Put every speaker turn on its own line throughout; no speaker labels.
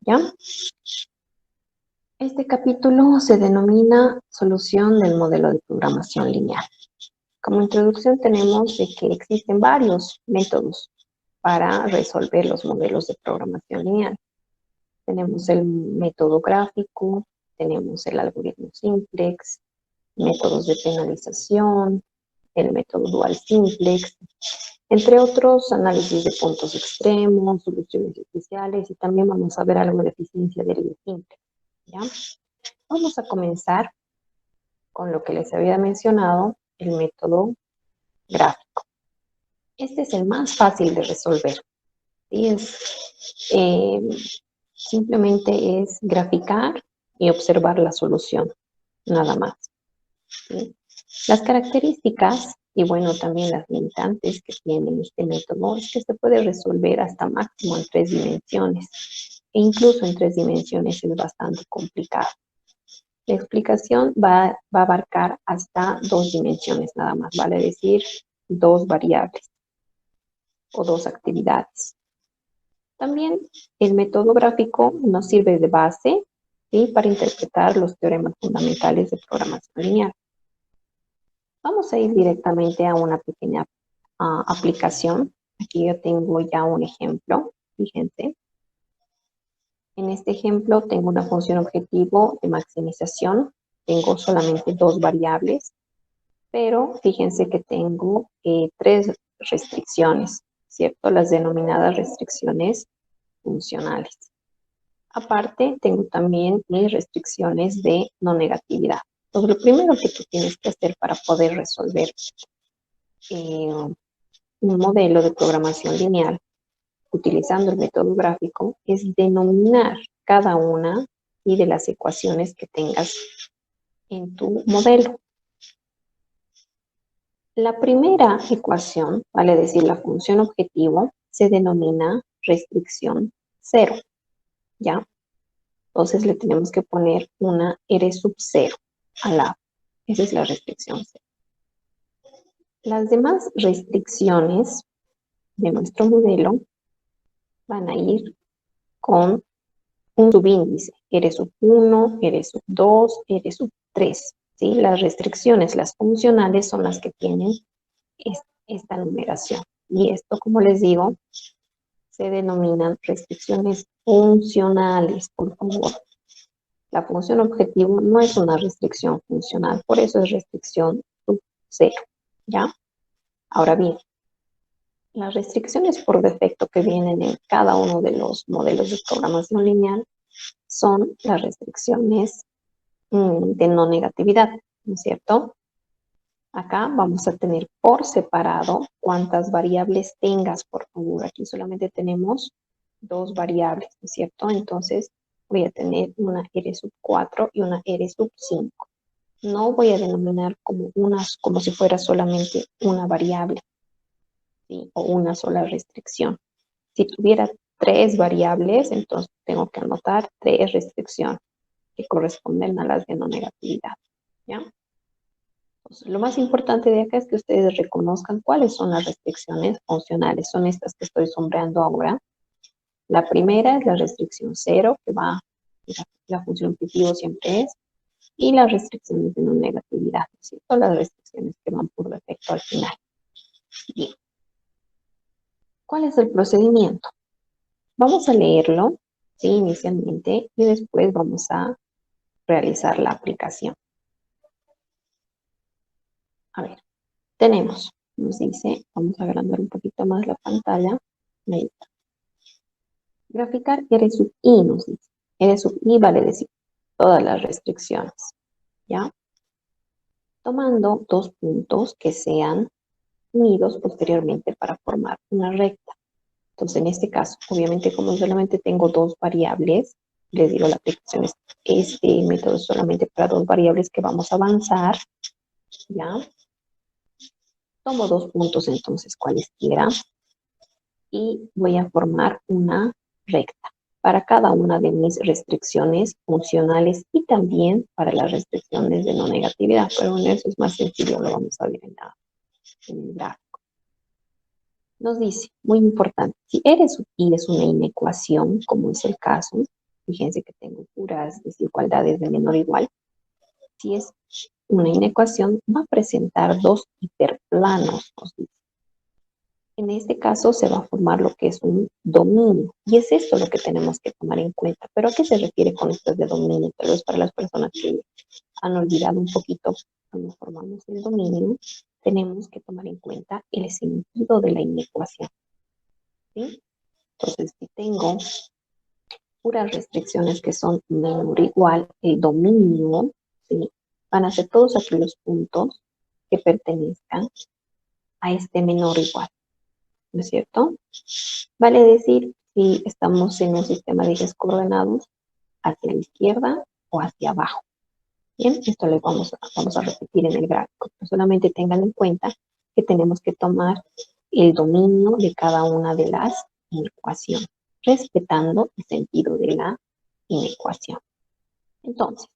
¿ya? Este capítulo se denomina Solución del modelo de programación lineal. Como introducción tenemos de que existen varios métodos para resolver los modelos de programación lineal. Tenemos el método gráfico, tenemos el algoritmo simplex, métodos de penalización, el método dual simplex, entre otros análisis de puntos extremos, soluciones especiales y también vamos a ver algo de eficiencia del simplex, ¿ya? Vamos a comenzar con lo que les había mencionado, el método gráfico. Este es el más fácil de resolver. ¿Sí? Simplemente es graficar y observar la solución, nada más. ¿Sí? Las características y bueno, también las limitantes que tiene este método es que se puede resolver hasta máximo en 3 dimensiones. E incluso en 3 dimensiones es bastante complicado. La explicación va a abarcar hasta 2 dimensiones nada más, vale decir 2 variables o 2 actividades. También el método gráfico nos sirve de base, ¿sí?, para interpretar los teoremas fundamentales de programación lineal. Vamos a ir directamente a una pequeña aplicación. Aquí yo tengo ya un ejemplo, fíjense. En este ejemplo tengo una función objetivo de maximización. Tengo solamente 2 variables, pero fíjense que tengo 3 restricciones, ¿cierto? Las denominadas restricciones funcionales. Aparte, tengo también mis restricciones de no negatividad. Entonces, lo primero que tú tienes que hacer para poder resolver un modelo de programación lineal utilizando el método gráfico es denominar cada una de las ecuaciones que tengas en tu modelo. La primera ecuación, vale decir la función objetivo, se denomina restricción 0, ¿ya? Entonces le tenemos que poner una R sub 0 al lado. Esa es la restricción 0. Las demás restricciones de nuestro modelo van a ir con un subíndice, R sub 1, R sub 2, R sub 3. ¿Sí? Las restricciones, las funcionales, son las que tienen esta numeración. Y esto, como les digo, se denominan restricciones funcionales, por favor. La función objetivo no es una restricción funcional, por eso es restricción sub 0, ¿ya? Ahora bien, las restricciones por defecto que vienen en cada uno de los modelos de programación lineal son las restricciones de no negatividad, ¿no es cierto? Acá vamos a tener por separado cuántas variables tengas, por favor. Aquí solamente tenemos 2 variables, ¿no es cierto? Entonces voy a tener una R sub 4 y una R sub 5. No voy a denominar como si fuera solamente una variable, ¿sí?, o una sola restricción. Si tuviera 3 variables, entonces tengo que anotar 3 restricciones que corresponden a las de no negatividad, ¿ya? Entonces, lo más importante de acá es que ustedes reconozcan cuáles son las restricciones funcionales. Son estas que estoy sombreando ahora. La primera es la restricción 0, que va, la función objetivo siempre es, y las restricciones de no negatividad, ¿cierto? Las restricciones que van por defecto al final. Bien. ¿Cuál es el procedimiento? Vamos a leerlo, ¿sí?, inicialmente, y después vamos a realizar la aplicación. A ver, tenemos, nos dice, vamos a agrandar un poquito más la pantalla. Ahí está. Graficar R sub I, nos dice. R sub I vale decir todas las restricciones, ¿ya? Tomando 2 puntos que sean unidos posteriormente para formar una recta. Entonces, en este caso, obviamente, como solamente tengo 2 variables, les digo, la aplicación es este método es solamente para 2 variables que vamos a avanzar, ¿ya? Tomo 2 puntos, entonces, cualesquiera, y voy a formar una recta para cada una de mis restricciones funcionales y también para las restricciones de no negatividad. Pero bueno, eso es más sencillo, lo vamos a ver en el gráfico. Nos dice, muy importante, si R sub I es una inecuación, como es el caso, fíjense que tengo puras desigualdades de menor o igual. Si es una inecuación, va a presentar dos hiperplanos, nos dice. En este caso se va a formar lo que es un dominio. Y es esto lo que tenemos que tomar en cuenta. ¿Pero a qué se refiere con esto de dominio? Tal vez para las personas que han olvidado un poquito cuando formamos el dominio, tenemos que tomar en cuenta el sentido de la inecuación. ¿Sí? Entonces, si tengo puras restricciones que son menor o igual, el dominio, ¿sí? Van a ser todos aquellos puntos que pertenezcan a este menor o igual. ¿No es cierto? Vale decir si estamos en un sistema de ejes coordenados hacia la izquierda o hacia abajo. Bien, esto lo vamos a repetir en el gráfico. Pero solamente tengan en cuenta que tenemos que tomar el dominio de cada una de las inecuaciones, respetando el sentido de la inecuación. Entonces,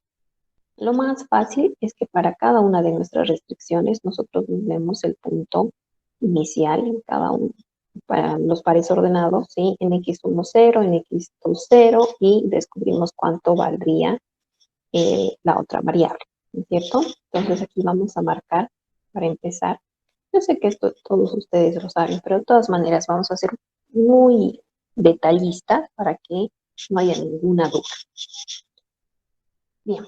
lo más fácil es que para cada una de nuestras restricciones nosotros vemos el punto inicial en cada uno. Para los pares ordenados, ¿sí? En x1, 0, en x2, 0 y descubrimos cuánto valdría la otra variable, ¿no es cierto? Entonces aquí vamos a marcar para empezar. Yo sé que esto todos ustedes lo saben, pero de todas maneras vamos a ser muy detallistas para que no haya ninguna duda. Bien,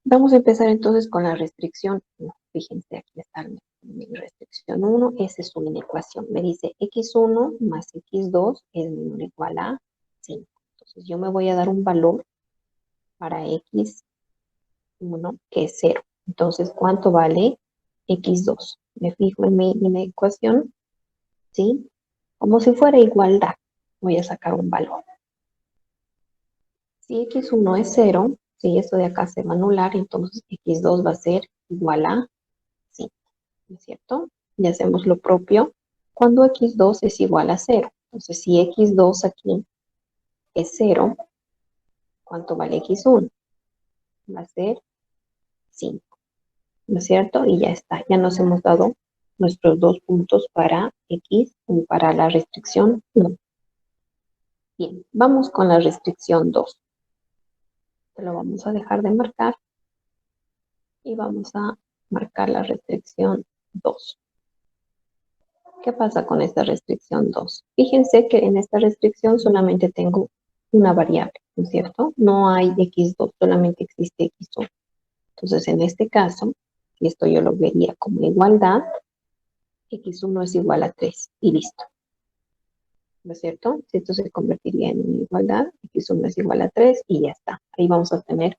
vamos a empezar entonces con la restricción 1. Fíjense, aquí está mi restricción 1, esa es una inecuación. Me dice x1 más x2 es menor o igual a 5. Entonces yo me voy a dar un valor para x1 que es 0. Entonces, ¿cuánto vale x2? Me fijo en mi ecuación, ¿sí? Como si fuera igualdad, voy a sacar un valor. Si x1 es 0, si esto de acá se va a anular, entonces x2 va a ser igual a 5, ¿no es cierto? Y hacemos lo propio cuando x2 es igual a 0. Entonces, si x2 aquí es 0, ¿cuánto vale x1? Va a ser 5, ¿no es cierto? Y ya está, ya nos hemos dado nuestros dos puntos para x y para la restricción 1. Bien, vamos con la restricción 2. Lo vamos a dejar de marcar y vamos a marcar la restricción 2. ¿Qué pasa con esta restricción 2? Fíjense que en esta restricción solamente tengo una variable, ¿no es cierto? No hay x2, solamente existe x1. Entonces, en este caso, esto yo lo vería como igualdad, x1 es igual a 3 y listo. ¿No es cierto? Si esto se convertiría en una igualdad, x1 es igual a 3 y ya está. Ahí vamos a tener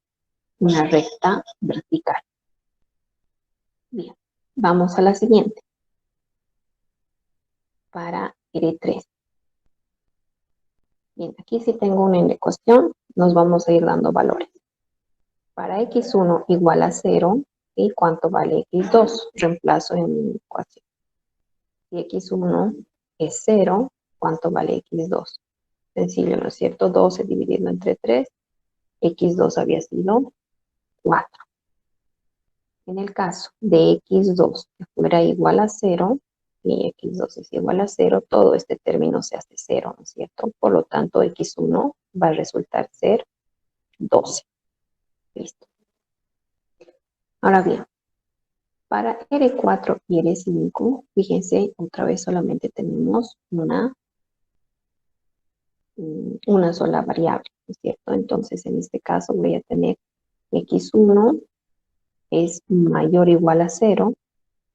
una recta vertical. Bien, vamos a la siguiente. Para R3. Bien, aquí sí tengo una inecuación, nos vamos a ir dando valores. Para x1 igual a 0, ¿y cuánto vale x2? Reemplazo en mi ecuación. Si x1 es 0, ¿cuánto vale x2? Sencillo, ¿no es cierto? 12 dividido entre 3, x2 había sido 4. En el caso de x2 que fuera igual a 0, y x2 es igual a 0, todo este término se hace 0, ¿no es cierto? Por lo tanto, x1 va a resultar ser 12. Listo. Ahora bien, para R4 y R5, fíjense, otra vez solamente tenemos una sola variable, ¿no es cierto? Entonces, en este caso voy a tener x1 es mayor o igual a 0,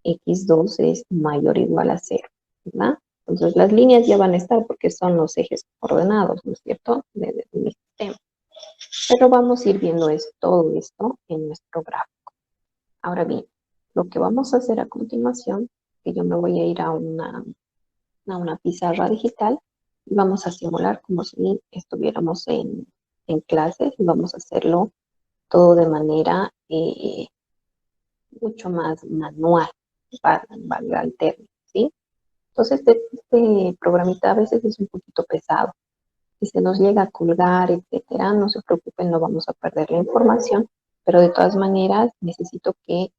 x2 es mayor o igual a 0, ¿verdad? Entonces, las líneas ya van a estar porque son los ejes coordenados, ¿no es cierto? De mi sistema. Pero vamos a ir viendo todo esto en nuestro gráfico. Ahora bien, lo que vamos a hacer a continuación, que yo me voy a ir a una pizarra digital y vamos a simular como si estuviéramos en clases y vamos a hacerlo todo de manera mucho más manual, valga el término, ¿sí? Entonces, este programita a veces es un poquito pesado. Si se nos llega a colgar, etcétera, no se preocupen, no vamos a perder la información, pero de todas maneras necesito que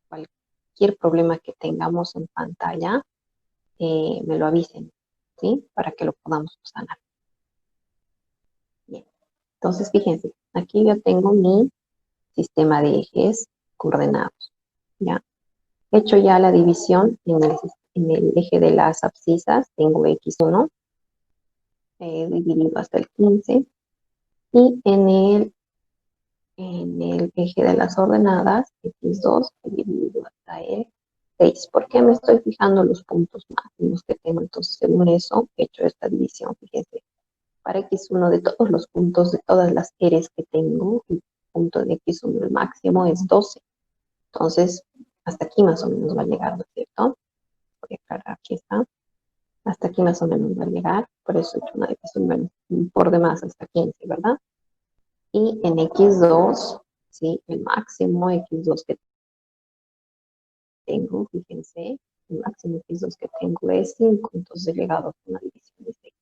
cualquier problema que tengamos en pantalla me lo avisen, ¿sí? Para que lo podamos sanar. Bien, Entonces, fíjense, aquí yo tengo mi sistema de ejes coordenados, ¿ya? He hecho ya la división en el eje de las abscisas, tengo x1, dividido hasta el 15, y en el eje de las ordenadas, x2, dividido hasta el 6. ¿Por qué me estoy fijando los puntos máximos que tengo? Entonces, según eso, he hecho esta división, fíjense. Para x1 de todos los puntos, de todas las eres que tengo, el punto de x1, el máximo es 12. Entonces, hasta aquí más o menos va a llegar, ¿no es cierto? Voy a aclarar, aquí está. Hasta aquí más o menos va a llegar, por eso he hecho una división por demás hasta 15, ¿verdad? Y en x2, ¿sí? El máximo x2 que tengo, fíjense, el máximo x2 que tengo es 5, entonces he llegado a una división de 6.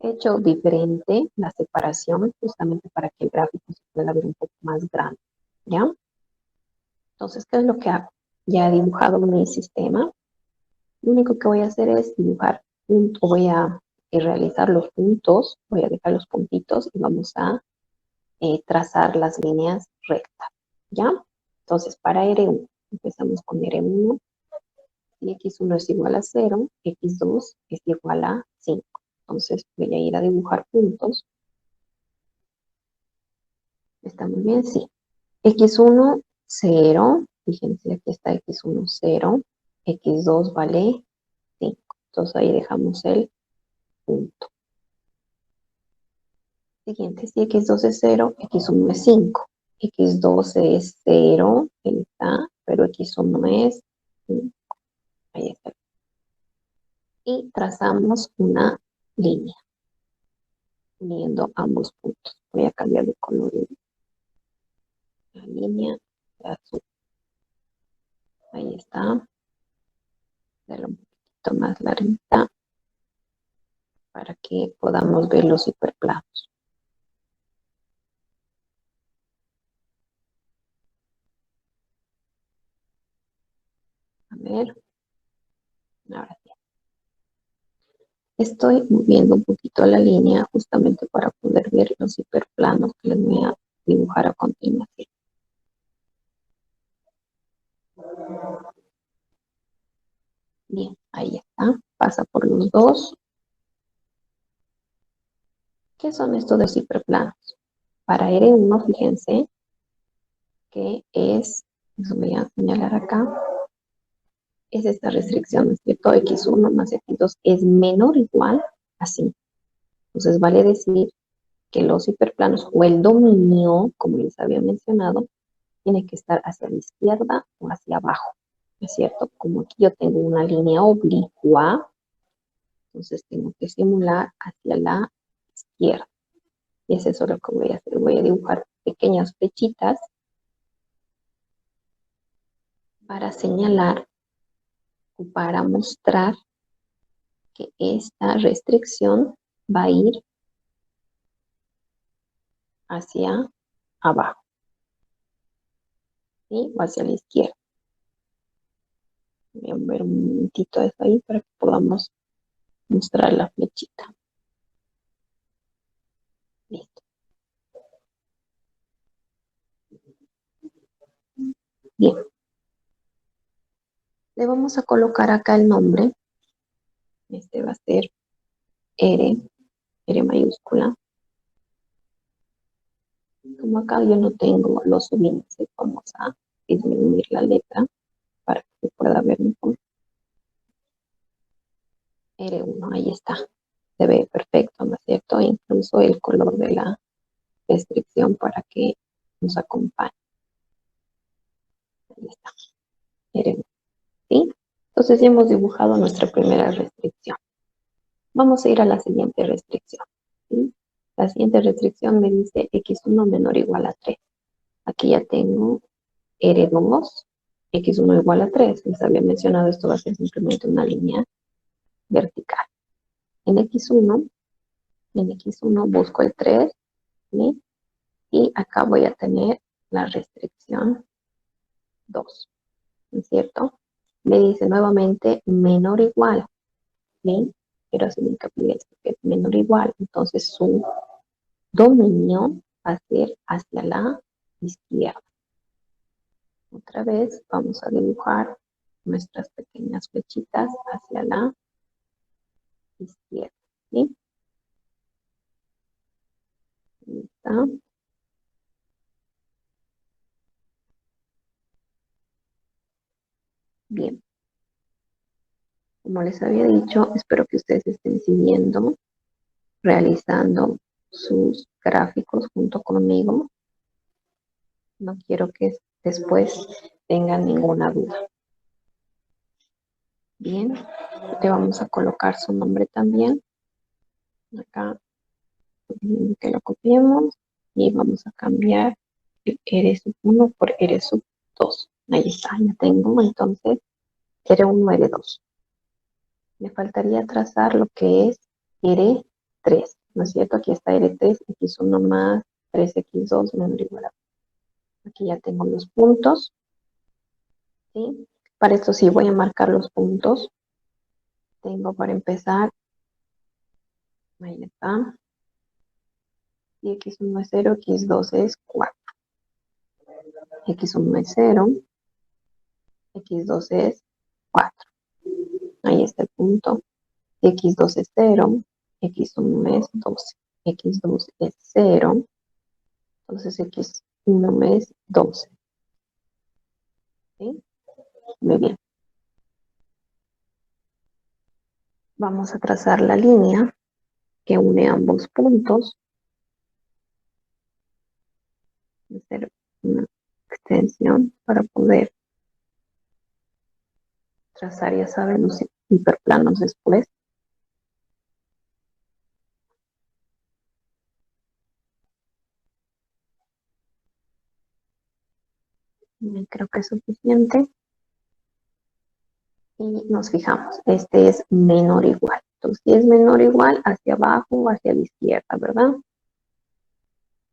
He hecho diferente la separación justamente para que el gráfico se pueda ver un poco más grande, ¿ya? Entonces, ¿qué es lo que hago? Ya he dibujado mi sistema. Lo único que voy a hacer es dibujar, voy a realizar los puntos, voy a dejar los puntitos y vamos a trazar las líneas rectas, ¿ya? Entonces, para R1, empezamos con R1, y x1 es igual a 0, x2 es igual a 5. Entonces, voy a ir a dibujar puntos. ¿Está muy bien? Sí. x1, 0. Fíjense, aquí está x1, 0. x2 vale 5. Entonces, ahí dejamos el punto. Siguiente, si x2 es 0, x1 es 5. x2 es 0, ahí está, pero x1 es 5. Ahí está. Y trazamos una línea, uniendo ambos puntos. Voy a cambiar de color la línea de azul. Ahí está. Darle un poquito más larguita para que podamos ver los hiperplanos. A ver, ahora sí. Estoy moviendo un poquito la línea justamente para poder ver los hiperplanos que les voy a dibujar a continuación. Bien, ahí está. Pasa por los dos. ¿Qué son estos dos hiperplanos? Para R1, fíjense que es, eso voy a señalar acá, es esta restricción, ¿no es cierto? X1 más X2 es menor o igual a 5. Entonces vale decir que los hiperplanos o el dominio, como les había mencionado, tiene que estar hacia la izquierda o hacia abajo, ¿no es cierto? Como aquí yo tengo una línea oblicua, entonces tengo que simular hacia la izquierda. Y es eso lo que voy a hacer. Voy a dibujar pequeñas flechitas para señalar o para mostrar que esta restricción va a ir hacia abajo, ¿sí? O hacia la izquierda. Voy a mover un momentito eso ahí para que podamos mostrar la flechita. Listo. Bien. Le vamos a colocar acá el nombre. Este va a ser R mayúscula. Como acá yo no tengo los subíndices, vamos a disminuir la letra para que se pueda ver mejor. R1, ahí está. Se ve perfecto, ¿no es cierto? Incluso el color de la restricción para que nos acompañe. Ahí está. R1, ¿sí? Entonces ya hemos dibujado nuestra primera restricción. Vamos a ir a la siguiente restricción, ¿sí? La siguiente restricción me dice x1 menor o igual a 3. Aquí ya tengo R2, x1 igual a 3. Les había mencionado, esto va a ser simplemente una línea vertical. En x1 busco el 3, ¿sí? Y acá voy a tener la restricción 2, ¿no es cierto? Me dice nuevamente menor o igual, ¿sí? Quiero hacer hincapié en esto, que es menor o igual, entonces sumo dominio va a ser hacia la izquierda. Otra vez vamos a dibujar nuestras pequeñas flechitas hacia la izquierda. ¿Sí? Ahí está. Bien. Como les había dicho, espero que ustedes estén siguiendo, realizando sus gráficos junto conmigo. No quiero que después tengan ninguna duda. Bien, le vamos a colocar su nombre también. Acá que lo copiemos y vamos a cambiar el R1 por R2. Ahí está, ya tengo entonces R1, R2. Me faltaría trazar lo que es R3, ¿no es cierto? Aquí está R3, X1 más 3X2 menor o igual a. Aquí ya tengo los puntos, ¿sí? Para esto sí voy a marcar los puntos. Tengo para empezar, ahí está. Y X1 es 0, X2 es 4. X1 es 0, X2 es 4. Ahí está el punto. X2 es 0, X1 es 12. X2 es 0, entonces X1 es 12. ¿Sí? Muy bien. Vamos a trazar la línea que une ambos puntos. Hacer una extensión para poder trazar, ya saben, los hiperplanos después. Creo que es suficiente. Y nos fijamos, este es menor o igual. Entonces, si es menor o igual, hacia abajo o hacia la izquierda, ¿verdad?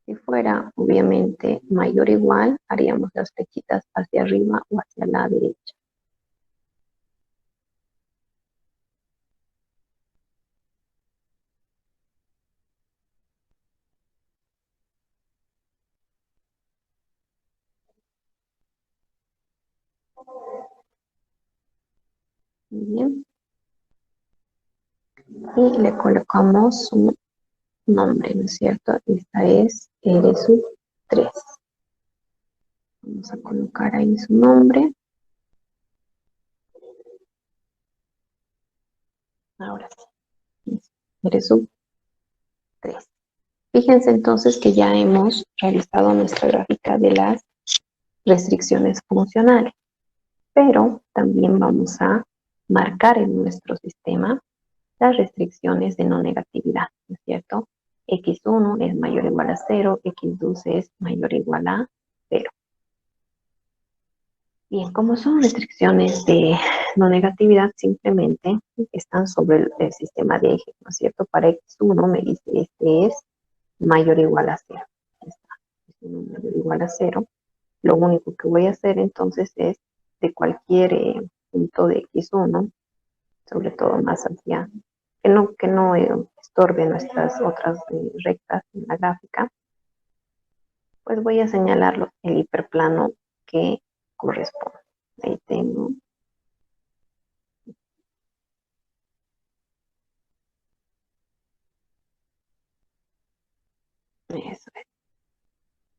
Si fuera, obviamente, mayor o igual, haríamos las flechitas hacia arriba o hacia la derecha. Muy bien. Y le colocamos su nombre, ¿no es cierto? Esta es R sub 3. Vamos a colocar ahí su nombre. Ahora sí, R sub 3. Fíjense entonces que ya hemos realizado nuestra gráfica de las restricciones funcionales, pero también vamos a marcar en nuestro sistema las restricciones de no negatividad, ¿no es cierto? X1 es mayor o igual a 0, X2 es mayor o igual a 0. Bien, como son restricciones de no negatividad, simplemente están sobre el sistema de ejes, ¿no es cierto? Para X1 me dice este es mayor o igual a 0. Está, X1 mayor o igual a 0. Lo único que voy a hacer entonces es de cualquier punto de X1, sobre todo más hacia, que no estorbe nuestras otras rectas en la gráfica, pues voy a señalar el hiperplano que corresponde. Ahí tengo. Eso es.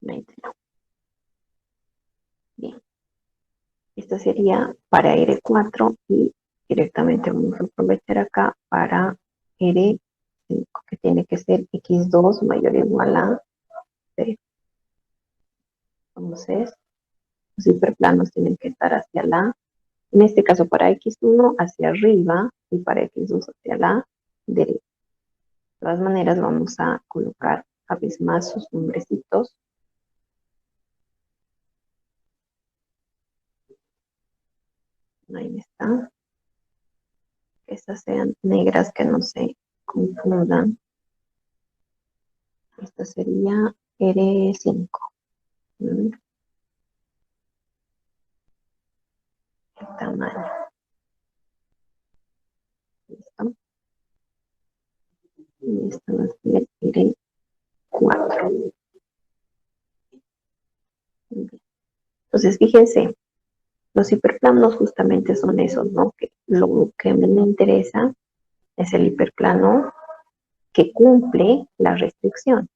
Ahí tengo. Bien. Esto sería para R4 y directamente vamos a aprovechar acá para R5, que tiene que ser X2 mayor o igual a 0. Entonces, los hiperplanos tienen que estar hacia en este caso para X1 hacia arriba y para X2 hacia la derecha. De todas maneras vamos a colocar a veces más sus nombrecitos. Ahí está. Que estas sean negras, que no se confundan. Esta sería R5. El tamaño. ¿Listo? Y esta va a ser R4. 4. Entonces, fíjense, los hiperplanos justamente son esos, ¿no? Que lo que a mí me interesa es el hiperplano que cumple la restricción.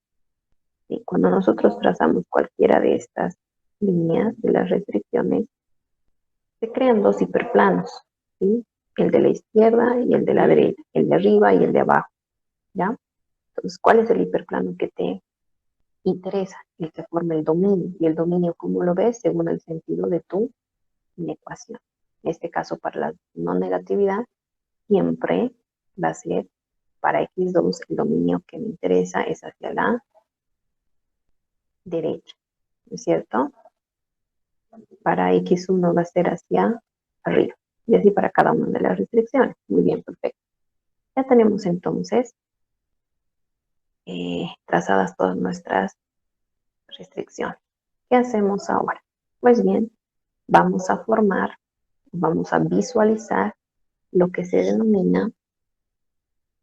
¿Sí? Cuando nosotros trazamos cualquiera de estas líneas de las restricciones, se crean dos hiperplanos, ¿sí? El de la izquierda y el de la derecha, el de arriba y el de abajo, ¿ya? Entonces, ¿cuál es el hiperplano que te interesa? El que forma el dominio. Y el dominio, ¿cómo lo ves? Según el sentido de tu ecuación. En este caso, para la no negatividad, siempre va a ser para x2, el dominio que me interesa es hacia la derecha, ¿no es cierto? Para x1 va a ser hacia arriba. Y así para cada una de las restricciones. Muy bien, perfecto. Ya tenemos entonces trazadas todas nuestras restricciones. ¿Qué hacemos ahora? Pues bien, vamos a visualizar lo que se denomina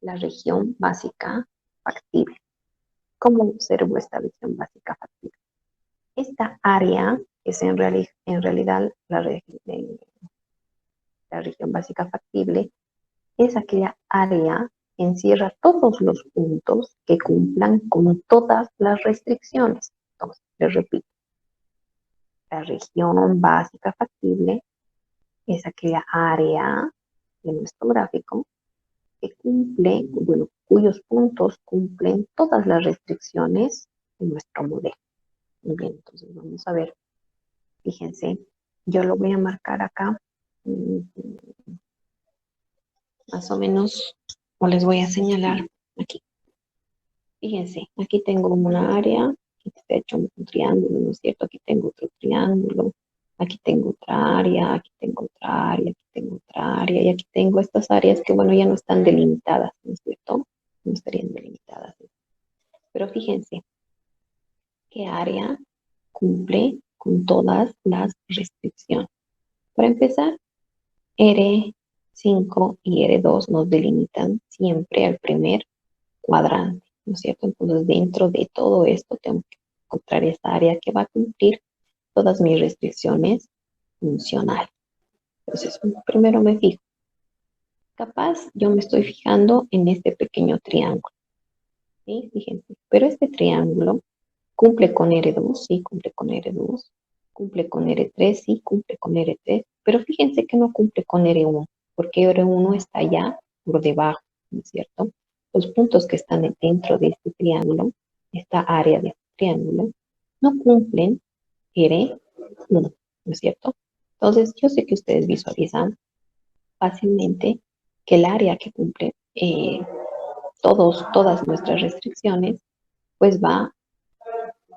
la región básica factible. ¿Cómo observo esta región básica factible? Esta área es en realidad la región básica factible, es aquella área que encierra todos los puntos que cumplan con todas las restricciones. Entonces, les repito, la región básica factible es aquella área de nuestro gráfico que cumple, bueno, cuyos puntos cumplen todas las restricciones de nuestro modelo. Muy bien, entonces vamos a ver, fíjense, yo lo voy a marcar acá, más o menos, o les voy a señalar aquí. Fíjense, aquí tengo una área, aquí está hecho un triángulo, ¿no es cierto? Aquí tengo otro triángulo, aquí tengo otra área, aquí tengo otra área, aquí tengo otra área, y aquí tengo estas áreas que, bueno, ya no están delimitadas, ¿no es cierto? No estarían delimitadas. Pero fíjense, ¿qué área cumple con todas las restricciones? Para empezar, R5 y R2 nos delimitan siempre al primer cuadrante, ¿no es cierto? Entonces, dentro de todo esto, tengo que encontrar esta área que va a cumplir todas mis restricciones funcionales. Entonces, primero me fijo. Capaz, yo me estoy fijando en este pequeño triángulo, ¿sí? Fíjense, pero este triángulo cumple con R2, sí, cumple con R2, cumple con R3, sí, cumple con R3, pero fíjense que no cumple con R1, porque R1 está ya por debajo, ¿no es cierto? Los puntos que están dentro de este triángulo, esta área de este triángulo, no cumplen R1, ¿no es cierto? Entonces, yo sé que ustedes visualizan fácilmente que el área que cumple todas nuestras restricciones, pues va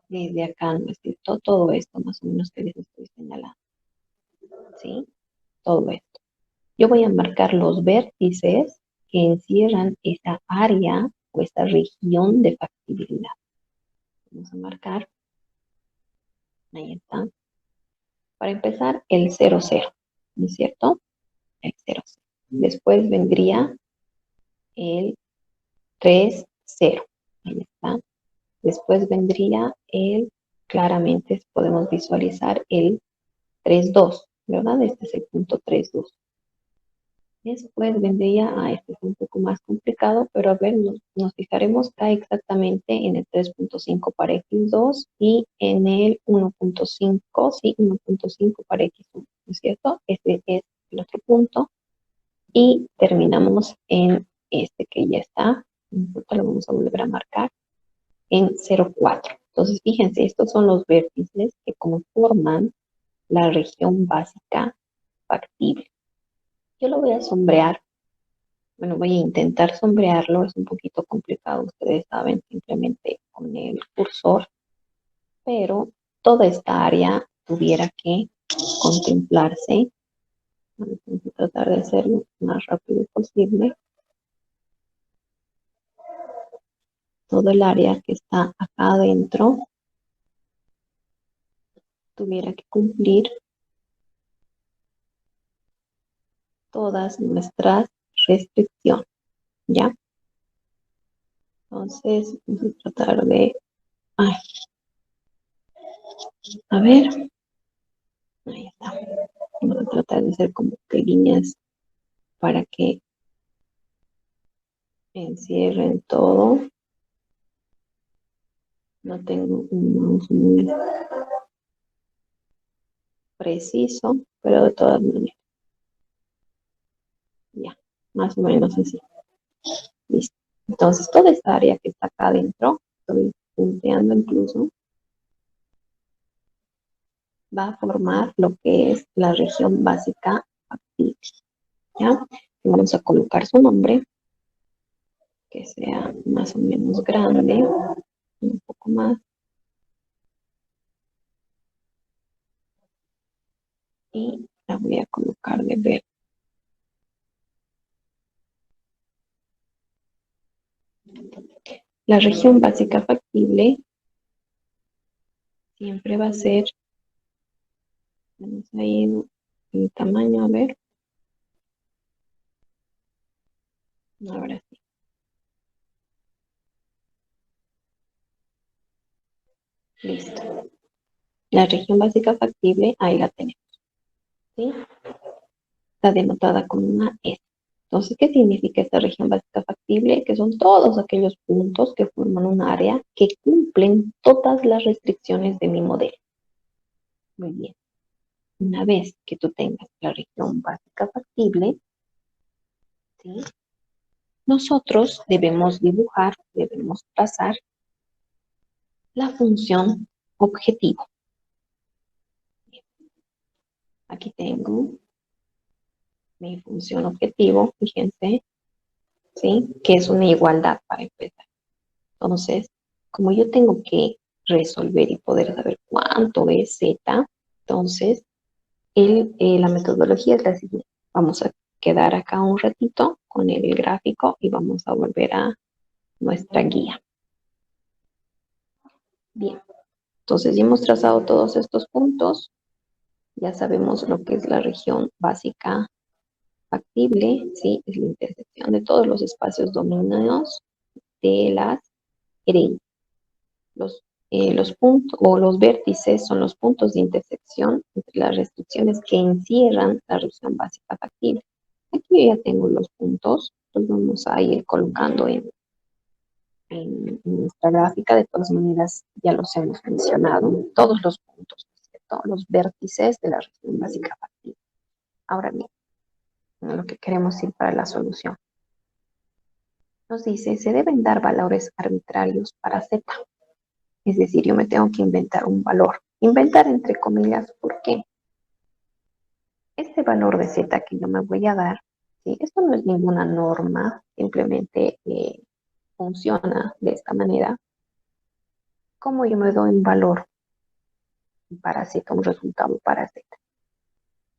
desde acá, ¿no es cierto? Todo esto más o menos que les estoy señalando, ¿sí? Todo esto. Yo voy a marcar los vértices que encierran esa área o esta región de factibilidad. Vamos a marcar, ahí está. Para empezar, el 0, 0, ¿no es cierto? El 0, 0. Después vendría el 3, 0, ahí está. Después vendría claramente podemos visualizar el 3, 2, ¿verdad? Este es el punto 3, 2. Después vendría, este es un poco más complicado, pero a ver, nos fijaremos acá exactamente en el 3.5 para X2 y en el 1.5, sí, 1.5 para X1, ¿no es cierto? Este es el otro punto. Y terminamos en este que ya está, lo vamos a volver a marcar, en 0,4. Entonces, fíjense, estos son los vértices que conforman la región básica factible. Yo lo voy a sombrear. Bueno, voy a intentar sombrearlo, es un poquito complicado, ustedes saben, simplemente con el cursor, pero toda esta área tuviera que contemplarse. Vamos a tratar de hacerlo lo más rápido posible. Todo el área que está acá adentro tuviera que cumplir todas nuestras restricciones, ¿ya? Entonces, vamos a tratar de Ay, a ver. Ahí está. Voy a tratar de hacer como que líneas para que encierren todo. No tengo un mouse muy preciso, pero de todas maneras, ya, más o menos así. Listo. Entonces, toda esta área que está acá adentro, estoy punteando incluso, va a formar lo que es la región básica activa. ¿Ya? Y vamos a colocar su nombre, que sea más o menos grande, un poco más, y la voy a colocar de verde. La región básica factible siempre va a ser, vamos a ir el tamaño, a ver, ahora sí. Listo. La región básica factible, ahí la tenemos. ¿Sí? Está denotada con una S. Entonces, ¿qué significa esta región básica factible? Que son todos aquellos puntos que forman un área que cumplen todas las restricciones de mi modelo. Muy bien. Una vez que tú tengas la región básica factible, ¿sí? Nosotros debemos dibujar, debemos trazar la función objetivo. Aquí tengo mi función objetivo, fíjense, ¿sí? Que es una igualdad para empezar. Entonces, como yo tengo que resolver y poder saber cuánto es Z, entonces la metodología es la siguiente. Vamos a quedar acá un ratito con el gráfico y vamos a volver a nuestra guía. Bien, entonces ya hemos trazado todos estos puntos. Ya sabemos lo que es la región básica factible, ¿sí? Es la intersección de todos los espacios dominados de las herencias. Los puntos o los vértices son los puntos de intersección entre las restricciones que encierran la región básica factible. Aquí ya tengo los puntos, los vamos a ir colocando en nuestra gráfica. De todas maneras, ya los hemos mencionado, todos los puntos, ¿cierto? Los vértices de la región básica factible. Ahora bien, lo que queremos ir para la solución. Nos dice, se deben dar valores arbitrarios para Z. Es decir, yo me tengo que inventar un valor. Inventar entre comillas, ¿por qué? Este valor de Z que yo me voy a dar, ¿sí? Esto no es ninguna norma, simplemente funciona de esta manera. ¿Cómo yo me doy un valor para Z, un resultado para Z?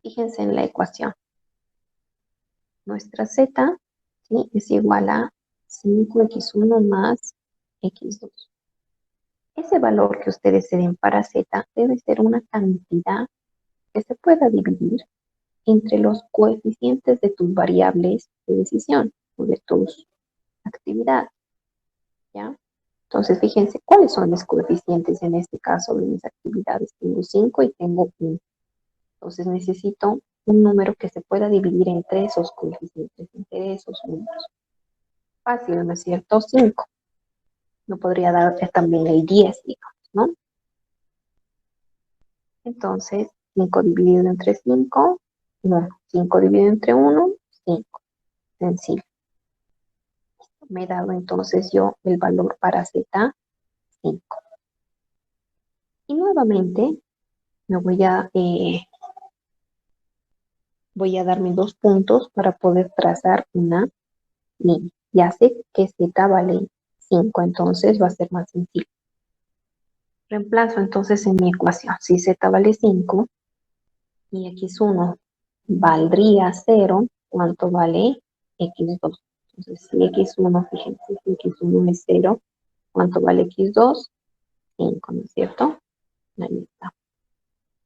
Fíjense en la ecuación. Nuestra Z, ¿sí? Es igual a 5x1 más x2. Ese valor que ustedes se den para Z debe ser una cantidad que se pueda dividir entre los coeficientes de tus variables de decisión o de tus actividades, ¿ya? Entonces, fíjense, ¿cuáles son mis coeficientes en este caso de mis actividades? Tengo 5 y tengo 1. Entonces, necesito un número que se pueda dividir entre esos coeficientes, entre esos números. Fácil, ¿no es cierto? 5. No podría dar también el 10, digamos, ¿no? Entonces, 5 dividido entre 5, 1. 5 dividido entre 1, 5. Sencillo. Me he dado entonces yo el valor para Z, 5. Y nuevamente me voy a darme 2 puntos para poder trazar una línea. Ya sé que Z vale 5, entonces va a ser más sencillo. Reemplazo entonces en mi ecuación. Si Z vale 5 y X1 valdría 0, ¿cuánto vale X2? Entonces, si X1, fíjense, si X1 es 0, ¿cuánto vale X2? 5, ¿no es cierto? Ahí está.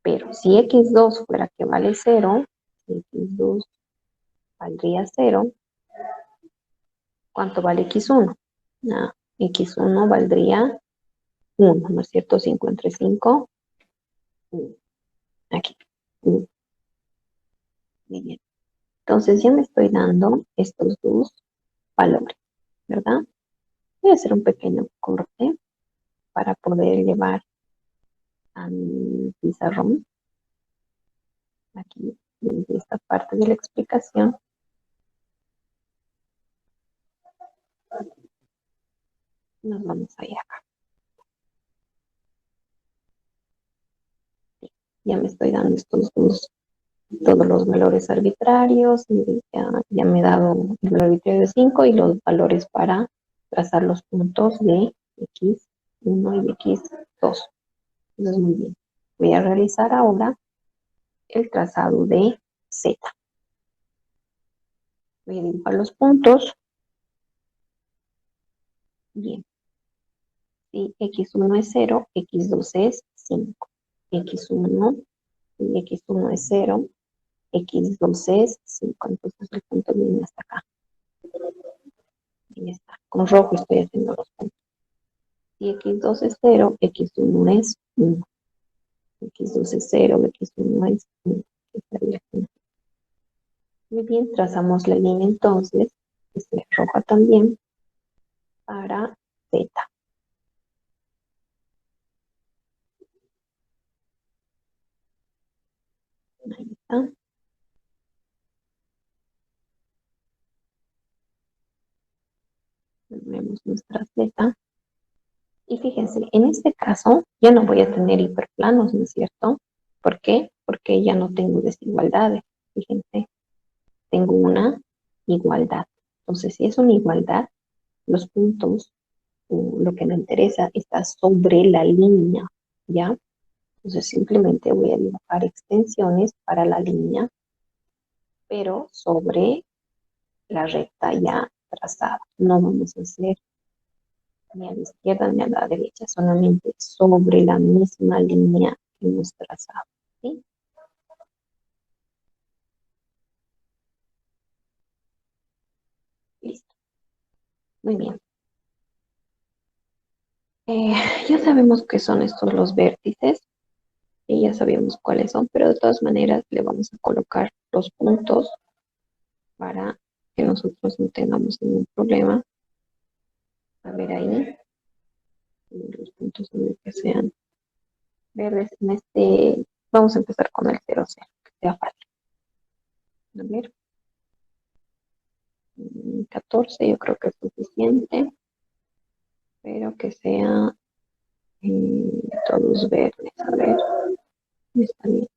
Pero si X2 fuera que vale 0, si X2 valdría 0, ¿cuánto vale X1? X1 valdría 1, ¿no es cierto? 5 entre 5, 1. Aquí, 1. Muy bien. Entonces ya me estoy dando estos dos valores, ¿verdad? Voy a hacer un pequeño corte para poder llevar a mi pizarrón aquí desde esta parte de la explicación. Nos vamos a ir acá. Ya me estoy dando estos dos, todos los valores arbitrarios. Ya me he dado el valor arbitrario de 5 y los valores para trazar los puntos de X1 y X2. Entonces, muy bien. Voy a realizar ahora el trazado de Z. Voy a dibujar los puntos. Bien. Si X1 es 0, X2 es 5. X1 y X1 es 0, X2 es 5. Entonces el punto viene hasta acá. Ahí está. Con rojo estoy haciendo los puntos. Si X2 es 0, X1 es 1. X2 es 0, X1 es 1. Muy bien, trazamos la línea entonces, que es roja también, para Z. Ahí está. Vemos nuestra Z. Y fíjense, en este caso ya no voy a tener hiperplanos, ¿no es cierto? ¿Por qué? Porque ya no tengo desigualdades. Fíjense, tengo una igualdad. Entonces, si es una igualdad, los puntos, lo que me interesa, está sobre la línea, ¿ya? Entonces, simplemente voy a dibujar extensiones para la línea, pero sobre la recta ya trazada. No vamos a hacer ni a la izquierda ni a la derecha, solamente sobre la misma línea que hemos trazado. ¿Sí? Listo. Muy bien. Eh, ya sabemos qué son estos los vértices y ya sabemos cuáles son, pero de todas maneras le vamos a colocar los puntos para que nosotros no tengamos ningún problema. A ver ahí, los puntos que sean verdes. En este, vamos a empezar con el 0, 0, que sea fácil. A ver, 14 yo creo que es suficiente, pero que sea todos verdes. A ver, está bien.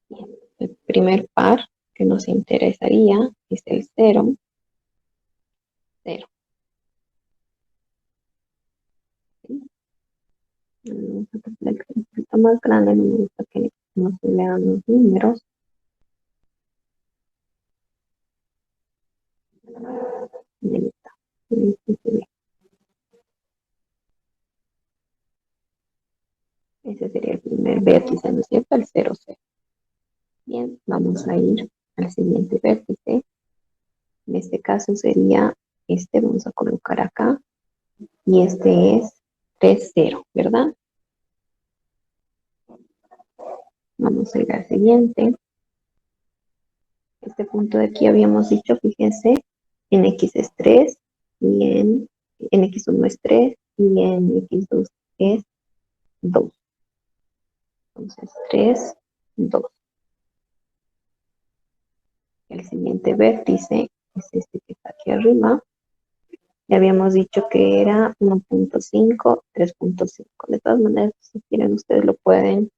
Bien. El primer par que nos interesaría es el 0, 0. ¿Sí? Vamos a poner un poquito más grande, no me gusta que no se vean los números. Ahí está. Ahí sí se ve. Ese sería el primer vértice, ¿no es cierto? El 0, 0. Bien, vamos a ir al siguiente vértice. En este caso sería este, vamos a colocar acá. Y este es 3, 0, ¿verdad? Vamos a ir al siguiente. Este punto de aquí habíamos dicho, fíjense, en X es 3 y en X1 es 3 y en X2 es 2. Entonces 3, 2. El siguiente vértice es este que está aquí arriba. Ya habíamos dicho que era 1.5, 3.5. De todas maneras, si quieren, ustedes lo pueden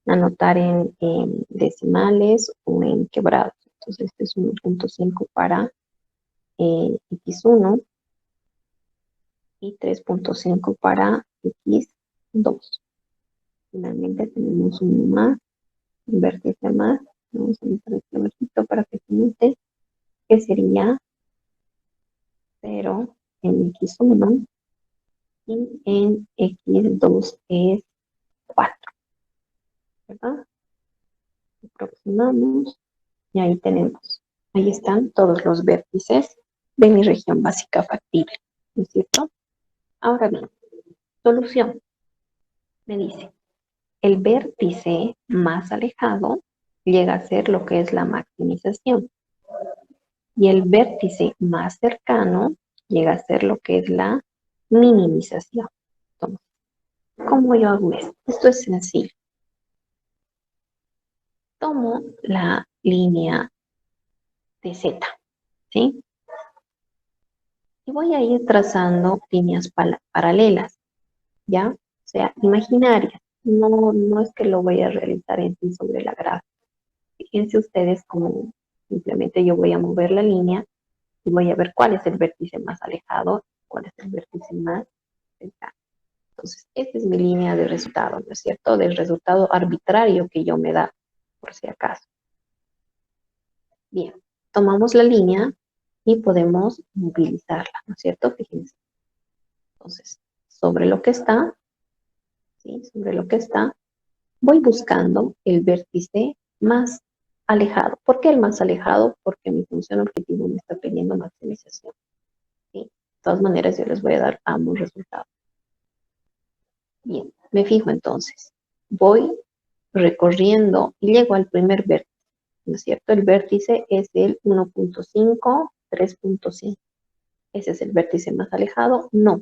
anotar en decimales o en quebrados. Entonces, este es 1.5 para X1 y 3.5 para X2. Finalmente tenemos uno más, un vértice más. Vamos a meter este versito para que se note que sería 0 en X1 y en X2 es 4, ¿verdad? Aproximamos y ahí tenemos. Ahí están todos los vértices de mi región básica factible, ¿no es cierto? Ahora bien, Solución. Me dice, el vértice más alejado llega a ser lo que es la maximización. Y el vértice más cercano llega a ser lo que es la minimización. Entonces, ¿cómo yo hago esto? Esto es sencillo. Tomo la línea de Z, ¿sí? Y voy a ir trazando líneas paralelas, ¿ya? O sea, imaginarias. No es que lo voy a realizar en sí sobre la gráfica. Fíjense ustedes cómo simplemente yo voy a mover la línea y voy a ver cuál es el vértice más alejado, cuál es el vértice más cercano. Entonces, esta es mi línea de resultado, ¿no es cierto? Del resultado arbitrario que yo me da, por si acaso. Bien, tomamos la línea y podemos movilizarla, ¿no es cierto? Fíjense. Entonces, sobre lo que está, ¿sí? Sobre lo que está, voy buscando el vértice más alejado. ¿Por qué el más alejado? Porque mi función objetivo me está pidiendo maximización, ¿sí? De todas maneras, yo les voy a dar ambos resultados. Bien, me fijo entonces. Voy recorriendo y llego al primer vértice, ¿no es cierto? El vértice es el 1.5, 3.5. ¿Ese es el vértice más alejado? No,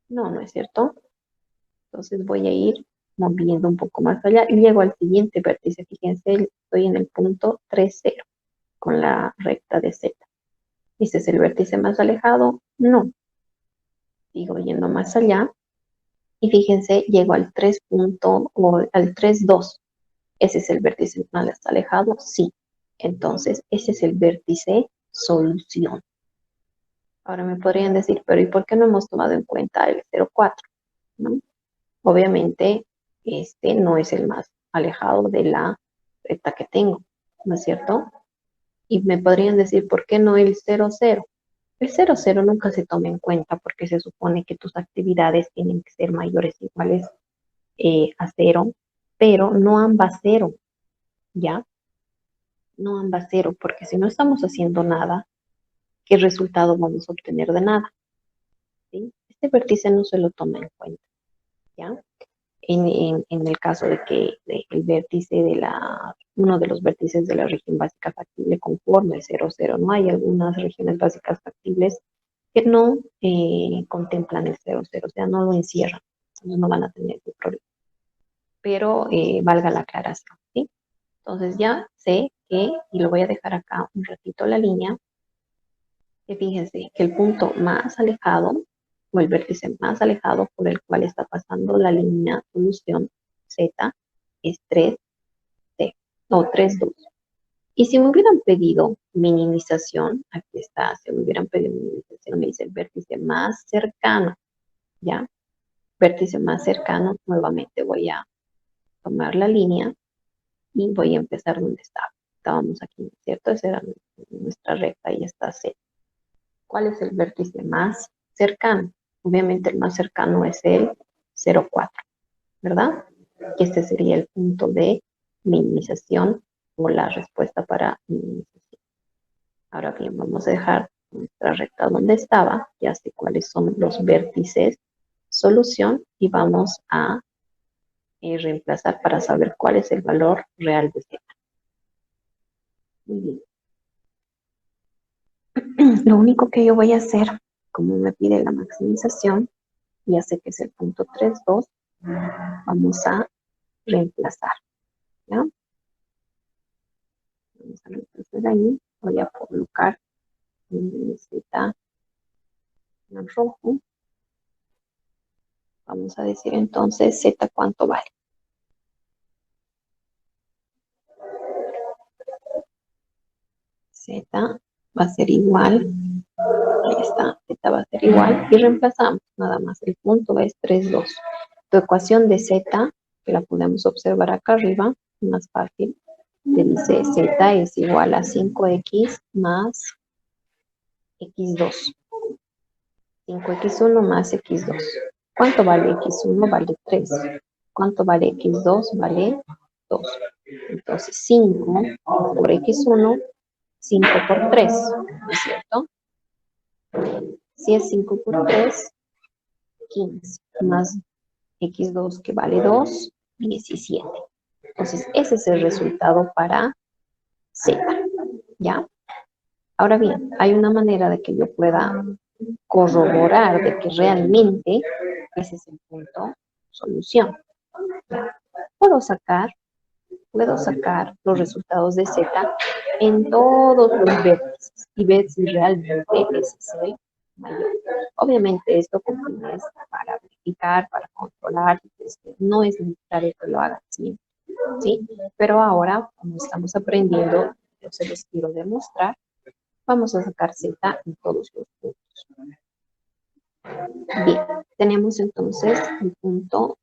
no es cierto. Entonces voy a ir moviendo un poco más allá y llego al siguiente vértice. Fíjense, estoy en el punto 3,0 con la recta de Z. ¿Ese es el vértice más alejado? No. Sigo yendo más allá y fíjense, llego al 3 o al 3,2. ¿Ese es el vértice más alejado? Sí. Entonces, ese es el vértice solución. Ahora me podrían decir, pero ¿y por qué no hemos tomado en cuenta el 0,4? ¿No? Obviamente, este no es el más alejado de la recta que tengo, ¿no es cierto? Y me podrían decir, ¿por qué no el 0,0? El 0,0 nunca se toma en cuenta porque se supone que tus actividades tienen que ser mayores o iguales a 0, pero no ambas 0, ¿ya? No ambas 0, porque si no estamos haciendo nada, ¿qué resultado vamos a obtener de nada? ¿Sí? Este vértice no se lo toma en cuenta, ¿ya? En el caso de que el vértice uno de los vértices de la región básica factible conforme 0,0, no hay algunas regiones básicas factibles que no contemplan el 0,0, o sea, no lo encierran, entonces no van a tener ese problema. Pero valga la aclaración, ¿sí? Entonces ya sé que, y lo voy a dejar acá un ratito la línea, que fíjense que el punto más alejado o el vértice más alejado por el cual está pasando la línea solución Z es 3D o 3,2. Y si me hubieran pedido minimización, aquí está, si me hubieran pedido minimización, me dice el vértice más cercano, ¿ya? Vértice más cercano, nuevamente voy a tomar la línea y voy a empezar donde estaba. Estábamos aquí, ¿cierto? Esa era nuestra recta y está Z. ¿Cuál es el vértice más cercano? Obviamente el más cercano es el 0,4, ¿verdad? Este sería el punto de minimización o la respuesta para minimización. Ahora bien, vamos a dejar nuestra recta donde estaba, ya sé cuáles son los vértices solución y vamos a reemplazar para saber cuál es el valor real de Z. Muy bien. Lo único que yo voy a hacer, como me pide la maximización, ya sé que es el punto 3,2, vamos a reemplazar, ¿ya? Vamos a reemplazar ahí, voy a colocar Z en rojo. Vamos a decir entonces Z cuánto vale. Z va a ser igual, ahí está, Z va a ser igual y reemplazamos, nada más, el punto es 3,2. Tu ecuación de Z, que la podemos observar acá arriba, más fácil, te dice Z es igual a 5X más X2. 5X1 más X2. ¿Cuánto vale X1? Vale 3. ¿Cuánto vale X2? Vale 2. Entonces 5 por X1, 5 por 3, ¿no es cierto? Si es 5 por 3, 15, más x2 que vale 2, 17. Entonces, ese es el resultado para z, ¿ya? Ahora bien, hay una manera de que yo pueda corroborar de que realmente ese es el punto solución. Puedo sacar los resultados de z en todos los vértices y ver si realmente ese es el mayor. Obviamente esto como es para verificar, para controlar, no es necesario que lo hagan siempre, ¿sí? Pero ahora, como estamos aprendiendo, yo se los quiero demostrar, vamos a sacar z en todos los puntos. Bien, tenemos entonces el punto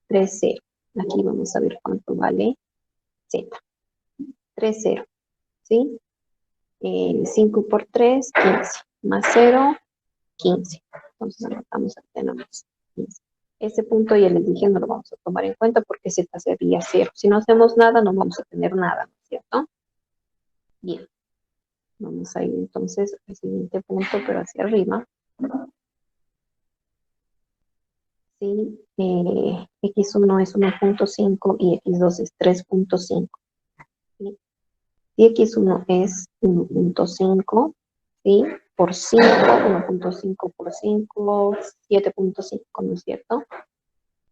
3, 0. Aquí vamos a ver cuánto vale z. 3, 0, ¿sí? 5 por 3, 15. Más 0, 15. Entonces anotamos aquí, tenemos 15. Ese punto ya les dije, no lo vamos a tomar en cuenta porque z sería 0. Si no hacemos nada, no vamos a tener nada, ¿no es cierto? Bien. Vamos a ir entonces al siguiente punto, pero hacia arriba. Sí, x1 es 1.5 y x2 es 3.5. ¿Sí? Si x1 es 1.5, ¿sí? Por 5, 1.5 por 5, 7.5, ¿no es cierto?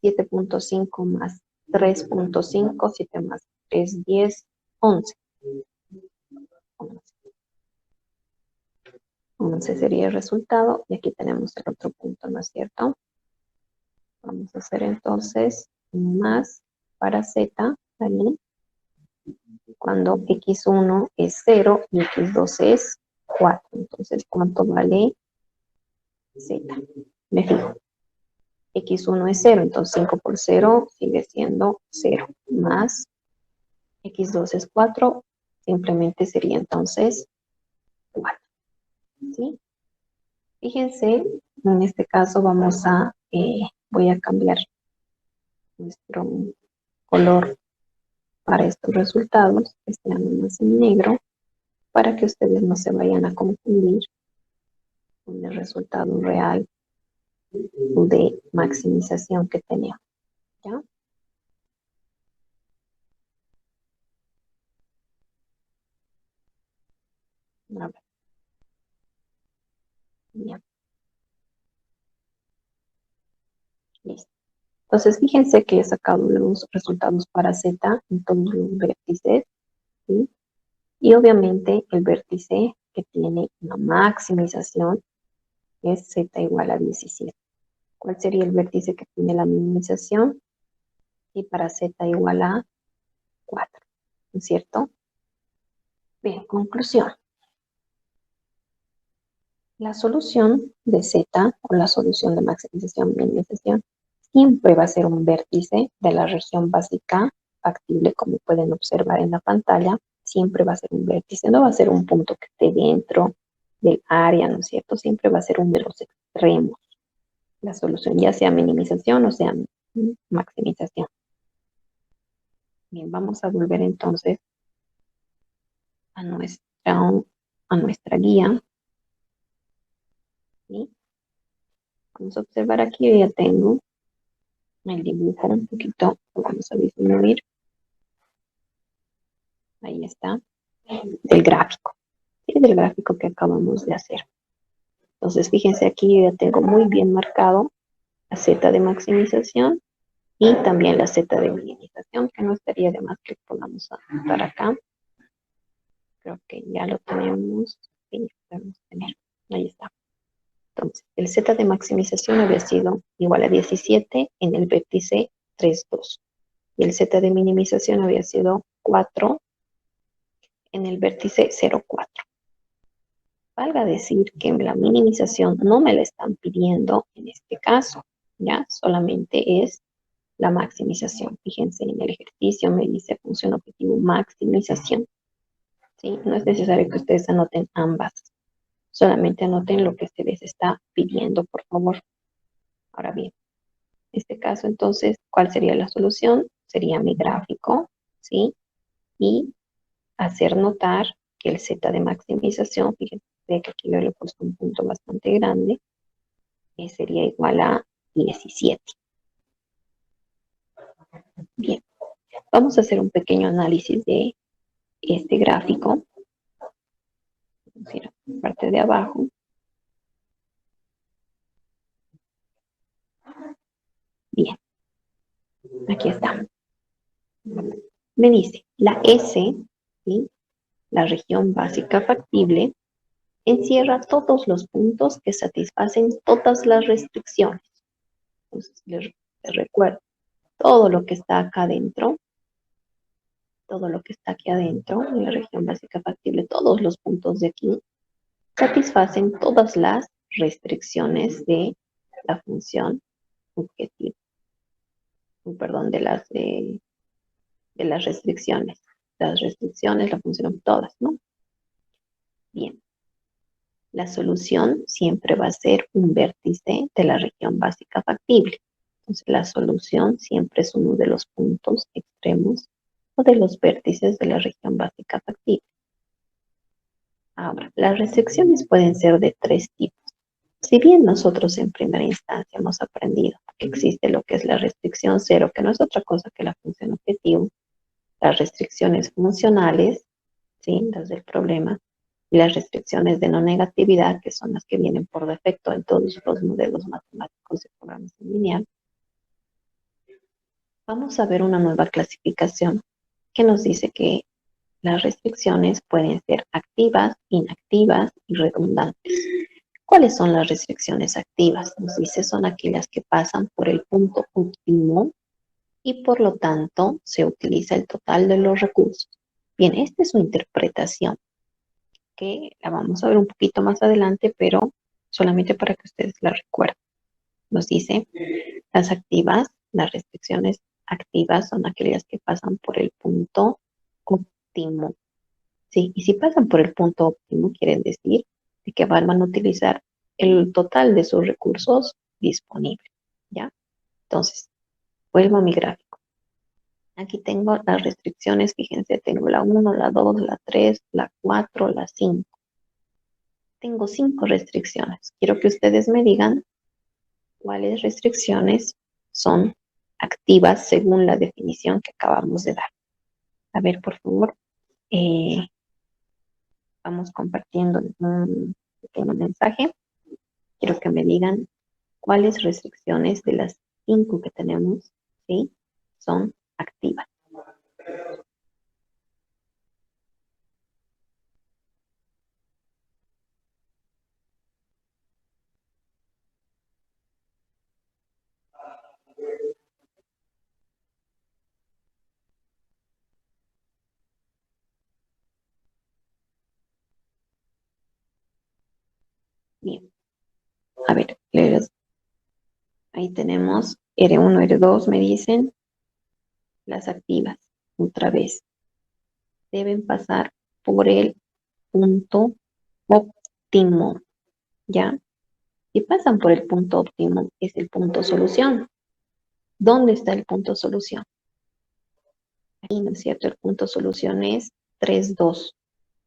7.5 más 3.5, 7 más 3, 10, 11. 11 sería el resultado, y aquí tenemos el otro punto, ¿no es cierto? Vamos a hacer entonces más para z, ¿vale? Cuando x1 es 0 y x2 es 4. Entonces, ¿cuánto vale z? Me fijo. x1 es 0, entonces 5 por 0 sigue siendo 0. Más x2 es 4, simplemente sería entonces 4. ¿Sí? Fíjense, en este caso voy a cambiar nuestro color para estos resultados, que sean más en negro, para que ustedes no se vayan a confundir con el resultado real de maximización que tenemos. ¿Ya? A ver, bien. Listo. Entonces, fíjense que he sacado los resultados para Z en todos los vértices, ¿sí? Y obviamente el vértice que tiene una maximización es Z igual a 17. ¿Cuál sería el vértice que tiene la minimización? Y para Z igual a 4, ¿no es cierto? Bien, conclusión. La solución de Z o la solución de maximización y minimización siempre va a ser un vértice de la región básica factible, como pueden observar en la pantalla. Siempre va a ser un vértice, no va a ser un punto que esté dentro del área, ¿no es cierto? Siempre va a ser uno de los extremos. La solución, ya sea minimización o sea maximización. Bien, vamos a volver entonces a nuestra guía. ¿Sí? Vamos a observar aquí, yo ya tengo el dibujo un poquito, lo vamos a disminuir. Ahí está, del gráfico. ¿Sí? Del gráfico que acabamos de hacer. Entonces, fíjense aquí, yo ya tengo muy bien marcado la Z de maximización y también la Z de minimización, que no estaría de más que podamos anotar acá. Creo que ya lo tenemos. Sí, podemos tener. Ahí está. Entonces, el Z de maximización había sido igual a 17 en el vértice 3, 2. Y el Z de minimización había sido 4 en el vértice 0, 4. Valga decir que la minimización no me la están pidiendo en este caso, ¿ya? Solamente es la maximización. Fíjense, en el ejercicio me dice función objetivo maximización, ¿sí? No es necesario que ustedes anoten ambas. Solamente anoten lo que se les está pidiendo, por favor. Ahora bien, en este caso, entonces, ¿cuál sería la solución? Sería mi gráfico, ¿sí? Y hacer notar que el Z de maximización, fíjense que aquí yo le he puesto un punto bastante grande, sería igual a 17. Bien, vamos a hacer un pequeño análisis de este gráfico. Vamos a ir a la parte de abajo. Bien, aquí está. Me dice, la S, ¿sí?, la región básica factible, encierra todos los puntos que satisfacen todas las restricciones. Entonces, les recuerdo, todo lo que está acá adentro, todo lo que está aquí adentro, en la región básica factible, todos los puntos de aquí, satisfacen todas las restricciones de la función objetiva. Perdón, de las restricciones. Las restricciones, la función, todas, ¿no? Bien. La solución siempre va a ser un vértice de la región básica factible. Entonces, la solución siempre es uno de los puntos extremos o de los vértices de la región básica factible. Ahora, las restricciones pueden ser de tres tipos. Si bien nosotros en primera instancia hemos aprendido que existe lo que es la restricción cero, que no es otra cosa que la función objetivo, las restricciones funcionales, ¿sí?, las del problema, y las restricciones de no negatividad, que son las que vienen por defecto en todos los modelos matemáticos de programación lineal, vamos a ver una nueva clasificación que nos dice que las restricciones pueden ser activas, inactivas y redundantes. ¿Cuáles son las restricciones activas? Nos dice son aquellas que pasan por el punto óptimo y por lo tanto se utiliza el total de los recursos. Bien, esta es su interpretación, que la vamos a ver un poquito más adelante, pero solamente para que ustedes la recuerden. Nos dice, las activas, las restricciones activas son aquellas que pasan por el punto óptimo. ¿Sí? Y si pasan por el punto óptimo, quieren decir de que van a utilizar el total de sus recursos disponibles. ¿Ya? Entonces, vuelvo a mi gráfico. Aquí tengo las restricciones, fíjense, tengo la 1, la 2, la 3, la 4, la 5. Tengo 5 restricciones. Quiero que ustedes me digan cuáles restricciones son activas según la definición que acabamos de dar. A ver, por favor, vamos compartiendo un pequeño mensaje. Quiero que me digan cuáles restricciones de las 5 que tenemos, ¿sí?, son activas. Bien, a ver, ahí tenemos R1, R2, me dicen las activas. Otra vez, deben pasar por el punto óptimo, ¿ya? Si pasan por el punto óptimo, es el punto solución. ¿Dónde está el punto solución? Aquí, ¿no es cierto? El punto solución es 3, 2,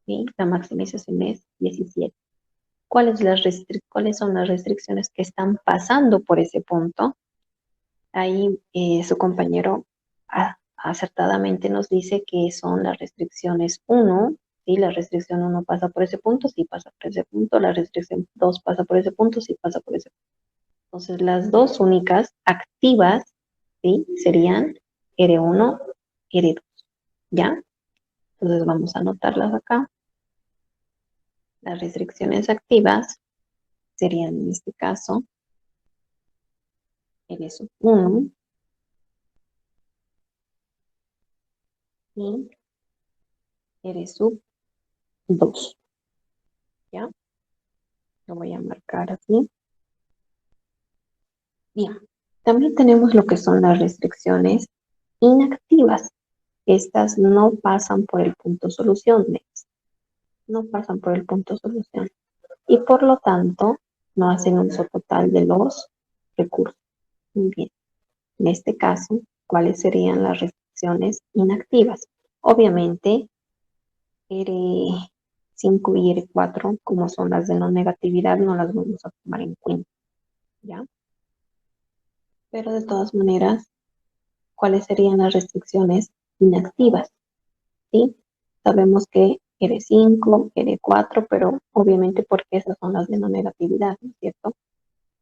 ¿sí? La maximización es 17. ¿Cuáles son las restricciones que están pasando por ese punto? Ahí su compañero acertadamente nos dice que son las restricciones 1, ¿sí? La restricción 1 pasa por ese punto, sí pasa por ese punto. La restricción 2 pasa por ese punto, sí pasa por ese punto. Entonces, las dos únicas activas, ¿sí?, serían R1, R2, ¿ya? Entonces, vamos a anotarlas acá. Las restricciones activas serían, en este caso, R1 y R2, ¿ya? Lo voy a marcar aquí. Bien, también tenemos lo que son las restricciones inactivas. Estas no pasan por el punto solución, no pasan por el punto solución y por lo tanto no hacen uso total de los recursos. Muy bien, en este caso, ¿cuáles serían las restricciones inactivas? Obviamente, R5 y R4, como son las de no negatividad, no las vamos a tomar en cuenta, ¿ya? Pero de todas maneras, ¿cuáles serían las restricciones inactivas? ¿Sí? Sabemos que R5, R4, pero obviamente porque esas son las de no negatividad, ¿no es cierto?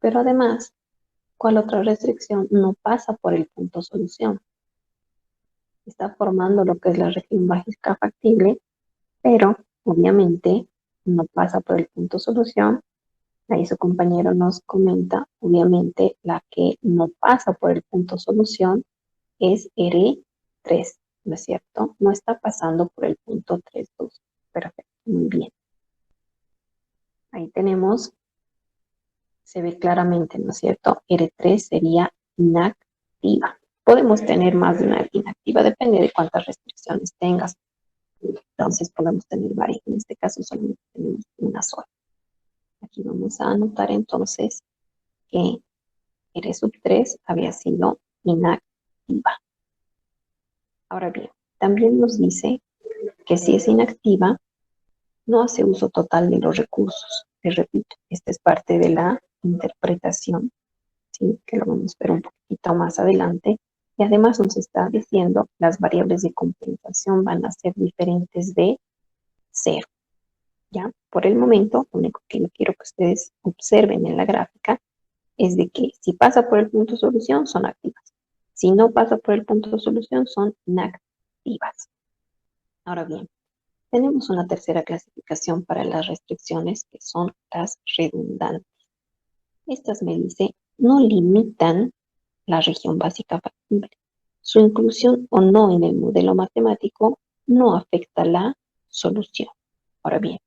Pero además, ¿cuál otra restricción no pasa por el punto solución? Está formando lo que es la región básica factible, pero obviamente no pasa por el punto solución. Ahí su compañero nos comenta, obviamente la que no pasa por el punto solución es R3, ¿no es cierto? No está pasando por el punto 3,2. Perfecto, muy bien. Ahí tenemos, se ve claramente, ¿no es cierto? R3 sería inactiva. Podemos tener más de una inactiva, depende de cuántas restricciones tengas. Entonces podemos tener varias, en este caso solamente tenemos una sola. Aquí vamos a anotar entonces que R sub 3 había sido inactiva. Ahora bien, también nos dice que si es inactiva, no hace uso total de los recursos. Les repito, esta es parte de la interpretación, ¿sí? Que lo vamos a ver un poquito más adelante. Y además nos está diciendo las variables de compensación van a ser diferentes de 0. ¿Ya? Por el momento, lo único que yo quiero que ustedes observen en la gráfica es de que si pasa por el punto solución, son activas. Si no pasa por el punto de solución, son inactivas. Ahora bien, tenemos una tercera clasificación para las restricciones que son las redundantes. Estas me dice, no limitan la región básica factible. Su inclusión o no en el modelo matemático no afecta la solución. Ahora bien,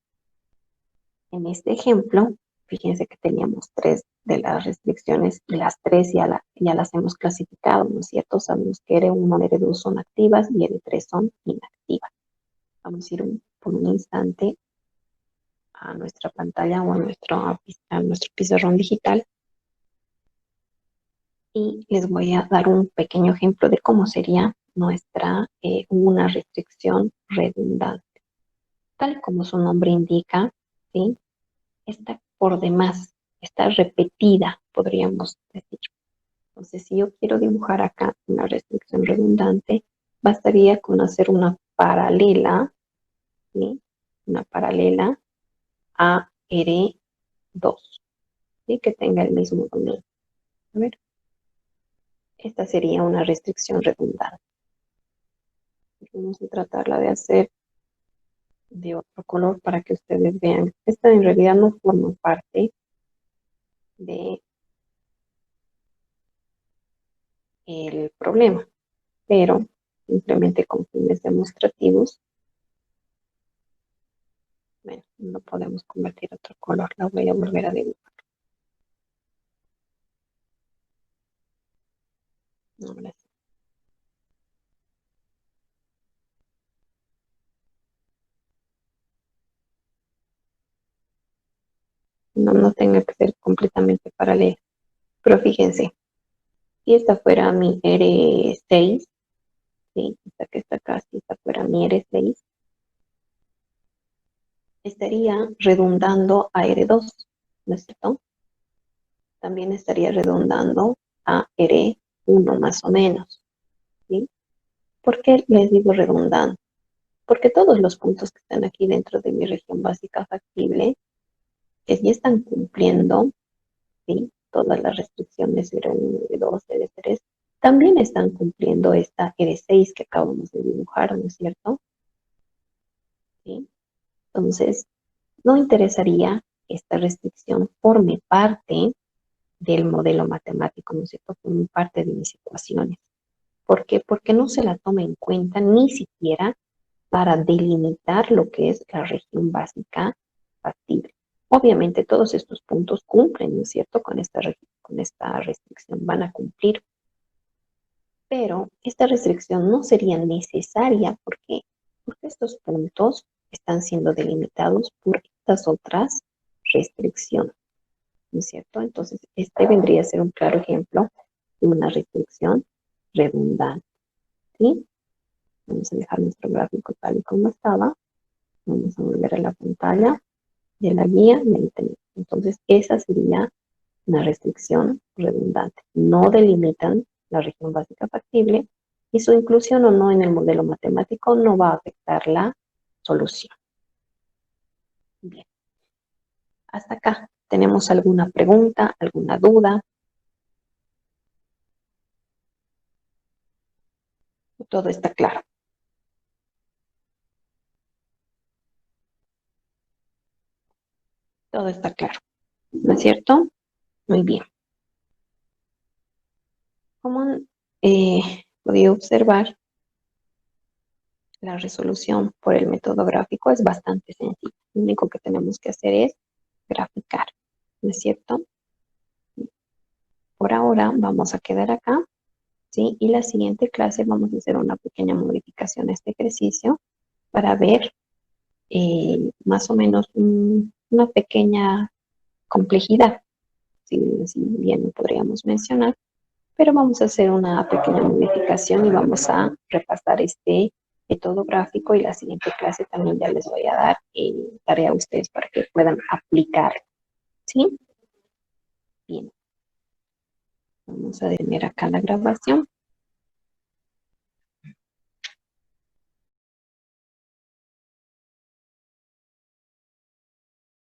en este ejemplo, fíjense que teníamos 3 de las restricciones y las 3 ya las hemos clasificado, ¿no es cierto? Sabemos que R1, R2 son activas y R3 son inactivas. Vamos a ir por un instante a nuestra pantalla o a nuestro pizarrón digital y les voy a dar un pequeño ejemplo de cómo sería una restricción redundante. Tal como su nombre indica, ¿sí? Está por demás, está repetida, podríamos decir. Entonces, si yo quiero dibujar acá una restricción redundante, bastaría con hacer una paralela, ¿sí? Una paralela a R2, ¿sí? Que tenga el mismo dominio. A ver, esta sería una restricción redundante. Vamos a tratarla de hacer de otro color para que ustedes vean. Esta en realidad no forma parte de el problema, pero simplemente con fines demostrativos, bueno, no podemos convertir a otro color, la voy a volver a dibujar. Ahora sí. No tenga que ser completamente paralela, pero fíjense, si esta fuera mi R6, ¿sí? Esta que está acá, si esta fuera mi R6, estaría redundando a R2, ¿no es cierto? También estaría redundando a R1 más o menos, ¿sí? ¿Por qué les digo redundando? Porque todos los puntos que están aquí dentro de mi región básica factible, que ya están cumpliendo, ¿sí? Todas las restricciones R1, R2, R3, también están cumpliendo esta R6 que acabamos de dibujar, ¿no es cierto? ¿Sí? Entonces, no interesaría que esta restricción forme parte del modelo matemático, ¿no es cierto? Forme parte de mis ecuaciones. ¿Por qué? Porque no se la toma en cuenta ni siquiera para delimitar lo que es la región básica factible. Obviamente todos estos puntos cumplen, ¿no es cierto? Con esta restricción van a cumplir, pero esta restricción no sería necesaria porque estos puntos están siendo delimitados por estas otras restricciones, ¿no es cierto? Entonces, este vendría a ser un claro ejemplo de una restricción redundante, ¿sí? Vamos a dejar nuestro gráfico tal y como estaba. Vamos a volver a la pantalla de la guía. Entonces, esa sería una restricción redundante. No delimitan la región básica factible y su inclusión o no en el modelo matemático no va a afectar la solución. Bien. Hasta acá. ¿Tenemos alguna pregunta, alguna duda? Todo está claro. Todo está claro. ¿No es cierto? Muy bien. Como han podido observar, la resolución por el método gráfico es bastante sencilla. Lo único que tenemos que hacer es graficar. ¿No es cierto? Por ahora vamos a quedar acá, ¿sí? Y la siguiente clase vamos a hacer una pequeña modificación a este ejercicio para ver más o menos una pequeña complejidad, si bien lo podríamos mencionar, pero vamos a hacer una pequeña modificación y vamos a repasar este método gráfico y la siguiente clase también ya les voy a dar tarea a ustedes para que puedan aplicar, ¿sí? Bien, vamos a detener acá la grabación.